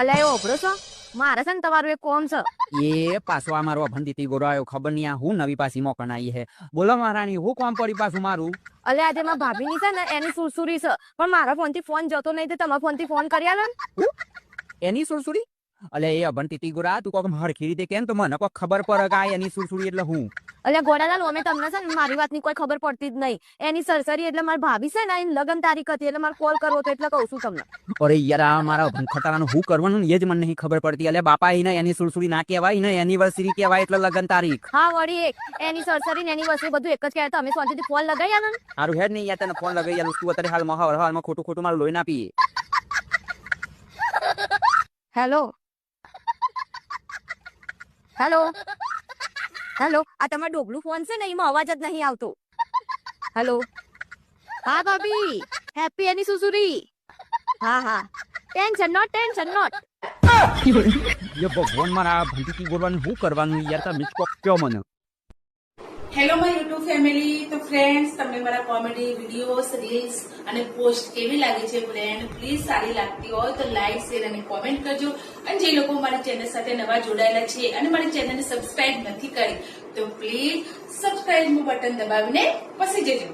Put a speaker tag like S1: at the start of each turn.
S1: અલ્યા એ ઓભરો છો મારે છે ને તમારું એક કોમ છે.
S2: એ પાછો આ મારો ભંડીતી ગોરો આવ્યો ખબર નહીં આ હું નવી પાછી મોકણ આવી હે. બોલો મહારાણી હું કોમ પડી પાછું મારું.
S1: અલ્યા આજે મારા ભાભીની છે ને એની સુરસુરી છે પણ મારા ફોન થી ફોન જતો નહીં તો તમારા ફોન થી ફોન કરી આલો ને.
S2: એની સુરસુરી અલે એ અભંતીતી ગોરા તું કોક હરખી રીતે કેમ તો મને કોક ખબર પડે કે આ એની સુરસુરી એટલે હું.
S1: અલ્યા ગોડાલાલ અમે તમને છે ને મારી વાતની કોઈ ખબર પડતી જ નહીં. એની સરસરી એટલે મારી ભાભી છે ને એની લગન તારીખ હતી એટલે મારે કોલ કરવો તો એટલે કહું છું તમને.
S2: અરે યાર આ મારા ખટારાનું હું કરવાનું એ જ મને નહીં ખબર પડતી. અલે બાપા એને એની સુરસુરી ના કહેવાય ને એનિવર્સરી કહેવાય એટલે લગન તારીખ.
S1: હા વળી એક એની સરસરી ને એની વસ્તુ બધું એક જ કહેતા અમે શાંતિથી ફોન લગાવી આલો ને.
S2: સારું હેડ નહીં યાર તને ફોન લગાવી યાર તું અત્યારે હાલમાં ખોટું ખોટું મારું લોહી ના પીએ.
S1: હેલો હેલો હેલો આ તમારો ડોબલું ફોન છે ને એમાં અવાજ જ નહીં આવતો. હેલો હા ભાભી હેપી એની સુસુરી. હા હા ટેન્શન નોટ.
S2: એ ભગવાન મારા ભંડીતી ગોરવાનું હું કરવાનું યાર તમે કોક કયો મને.
S3: Hello my YouTube family. તો ફ્રેન્ડ્સ તમને મારા કોમેડી વિડીયોઝ રીલ્સ અને પોસ્ટ કેવી લાગે છે ફ્રેન્ડ પ્લીઝ સારી લાગતી હોય તો લાઈક શેર અને કોમેન્ટ કરજો. અને જે લોકો મારી ચેનલ સાથે નવા જોડાયેલા છે અને મારી ચેનલને સબસ્ક્રાઇબ નથી કરી તો પ્લીઝ સબસ્ક્રાઇબ નું બટન દબાવીને પસી જજો.